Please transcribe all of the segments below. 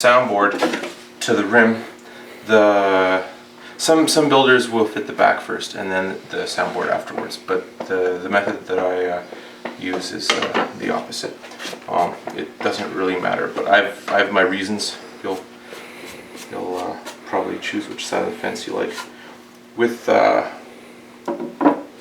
soundboard to the rim. Some builders will fit the back first and then the soundboard afterwards, but the method that I use is the opposite. It doesn't really matter, but I have my reasons. You'll probably choose which side of the fence you like. With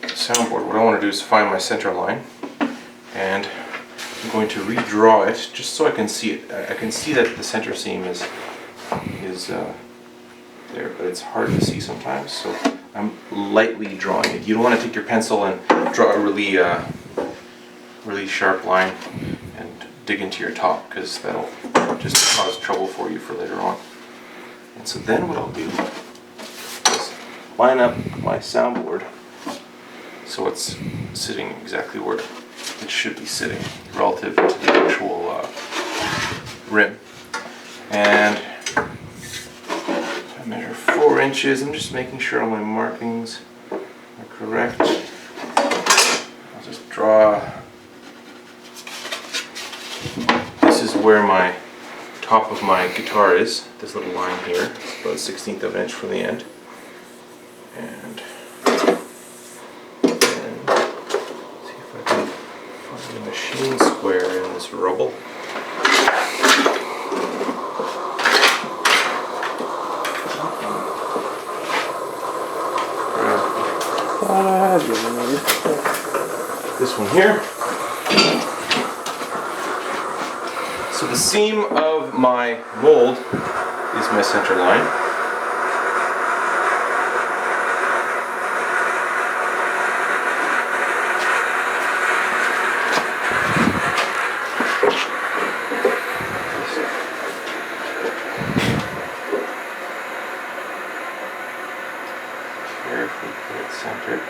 soundboard, what I want to do is find my center line, and I'm going to redraw it just so I can see it. I can see that the center seam is there, but it's hard to see sometimes, so I'm lightly drawing it. You don't want to take your pencil and draw a really sharp line and dig into your top, because that'll just cause trouble for you for later on. And so then what I'll do is line up my soundboard so it's sitting exactly where it should be sitting relative to the actual rim. And I measure 4 inches. I'm just making sure all my markings are correct. I'll just draw. This is where my top of my guitar is. This little line here. It's about 1/16 of an inch from the end. And see if I can find a machine square in this rubble. This one here. So the seam of my mold is my center line. Carefully put it centered.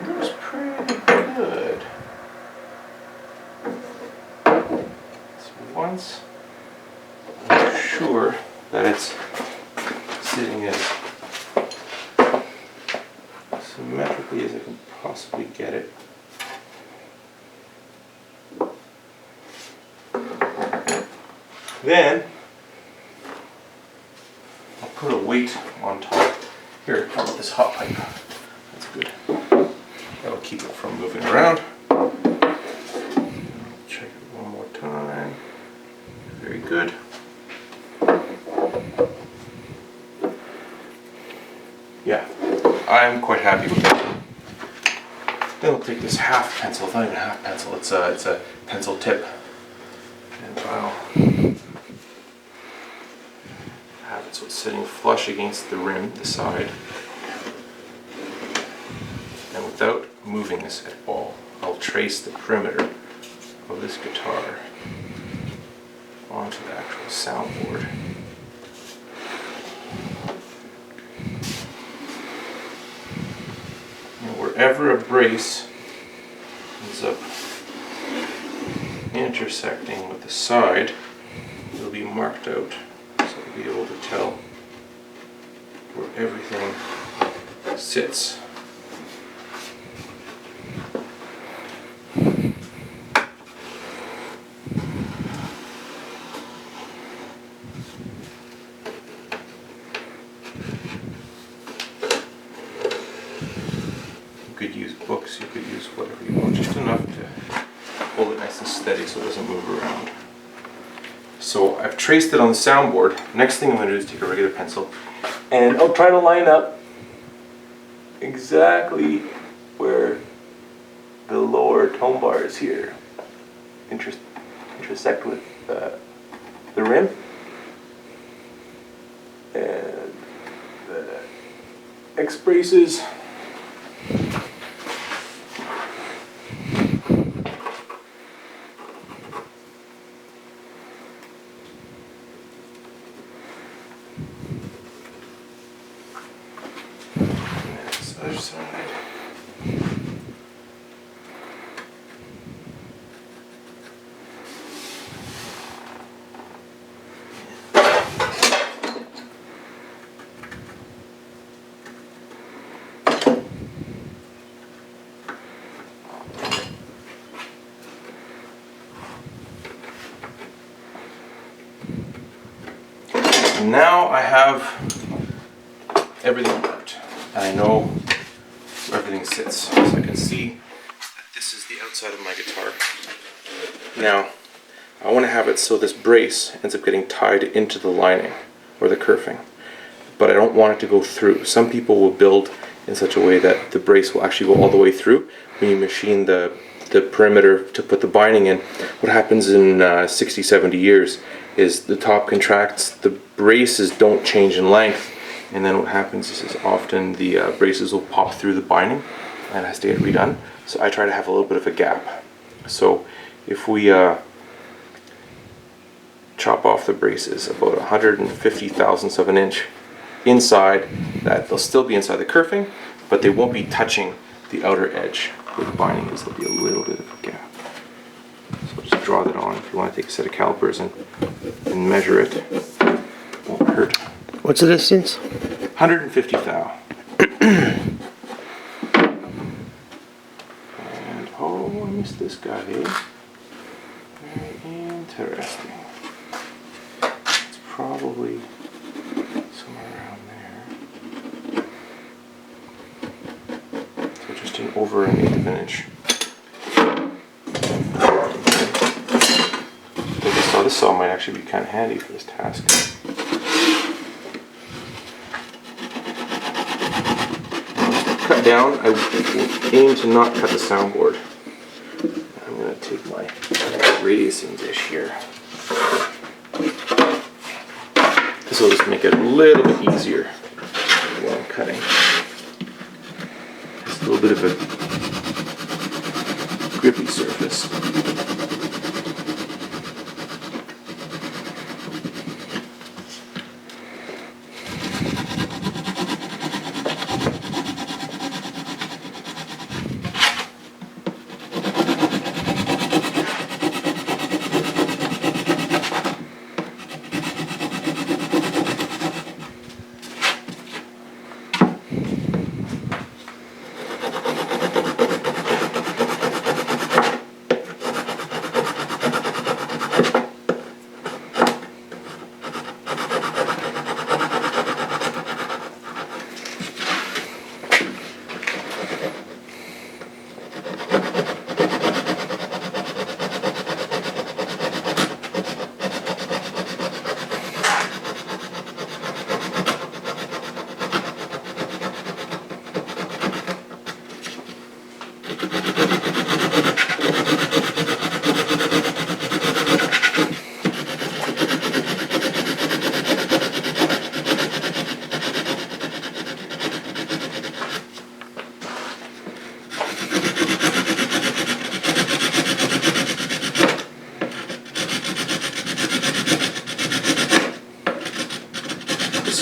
Looks pretty good. So once I'm sure that it's sitting as symmetrically as I can possibly get it, then I'll put a weight on top. Here, how about this hot pipe? That's good. That'll keep it from moving around. Check it one more time. Very good. Yeah, I'm quite happy with it. Then I'll take this half pencil, it's not even a half pencil, it's a pencil tip, and I'll have it so it's sitting flush against the rim, the side. And without moving this at all, I'll trace the perimeter of this guitar onto the actual soundboard. And wherever a brace ends up intersecting with the side, it'll be marked out, so I'll be able to tell where everything sits. You could use books, you could use whatever you want, just enough to hold it nice and steady so it doesn't move around. So I've traced it on the soundboard. Next thing I'm going to do is take a regular pencil and I'll try to line up exactly where the lower tone bars here intersect with the rim, and the X braces other side. now I have everything marked. I know where everything sits. So I can see that this is the outside of my guitar. Now, I want to have it so this brace ends up getting tied into the lining or the kerfing, but I don't want it to go through. Some people will build in such a way that the brace will actually go all the way through. When you machine the perimeter to put the binding in, what happens in 60, 70 years is the top contracts, the braces don't change in length, and then what happens is often the braces will pop through the binding and it has to get redone. So I try to have a little bit of a gap. So if we chop off the braces about 150 thousandths of an inch inside, that they'll still be inside the kerfing, but they won't be touching the outer edge where the binding is. There'll be a little bit of a gap. So just draw that on if you want to take a set of calipers and measure it. Won't hurt. What's the distance? 150 thou. And oh, I missed this guy, eh? Very interesting. It's probably somewhere around there. So just over an eighth of an inch. This saw might actually be kind of handy for this task. Cut down, I aim to not cut the soundboard. I'm going to take my radiusing dish here. This will just make it a little bit easier while I'm cutting. Just a little bit of a grippy surface.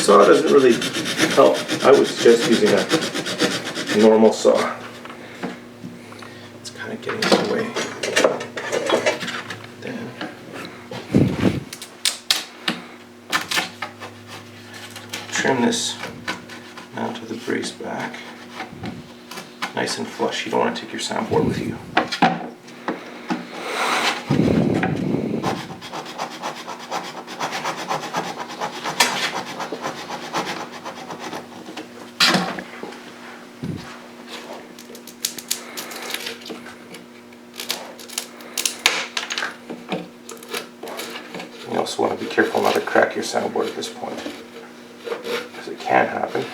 Saw doesn't really help. I was just using a normal saw. It's kind of getting in the way. Then trim this mount of the brace back. Nice and flush. You don't want to take your soundboard with you. You also want to be careful not to crack your soundboard at this point, because it can happen.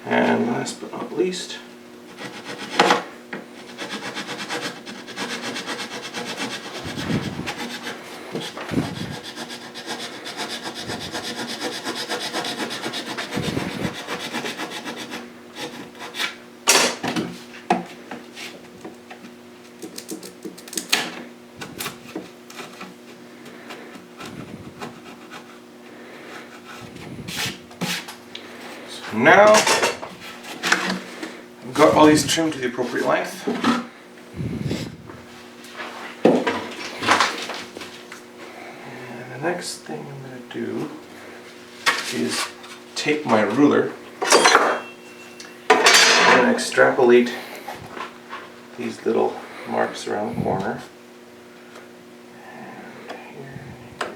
And last but not least, now I've got all these trimmed to the appropriate length. And the next thing I'm going to do is take my ruler and extrapolate these little marks around the corner. And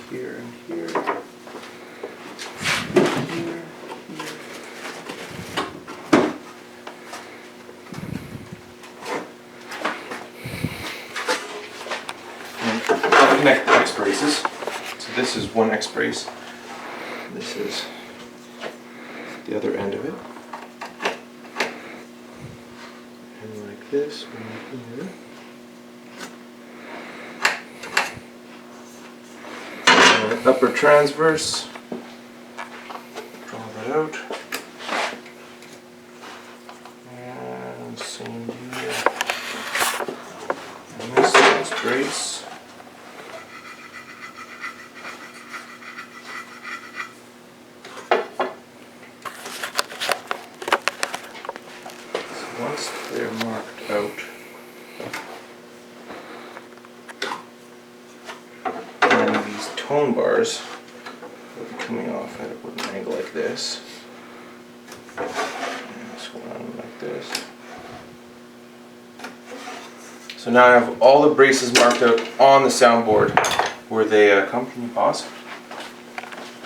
here and here. I'll connect the X braces. So this is one X brace. This is the other end of it. And like this, one here. And upper transverse. Draw that out. And same here. And this is brace. Once they're marked out, and these tone bars will be coming off at an angle like this. And this one like this. So now I have all the braces marked out on the soundboard where they come. Can you pause?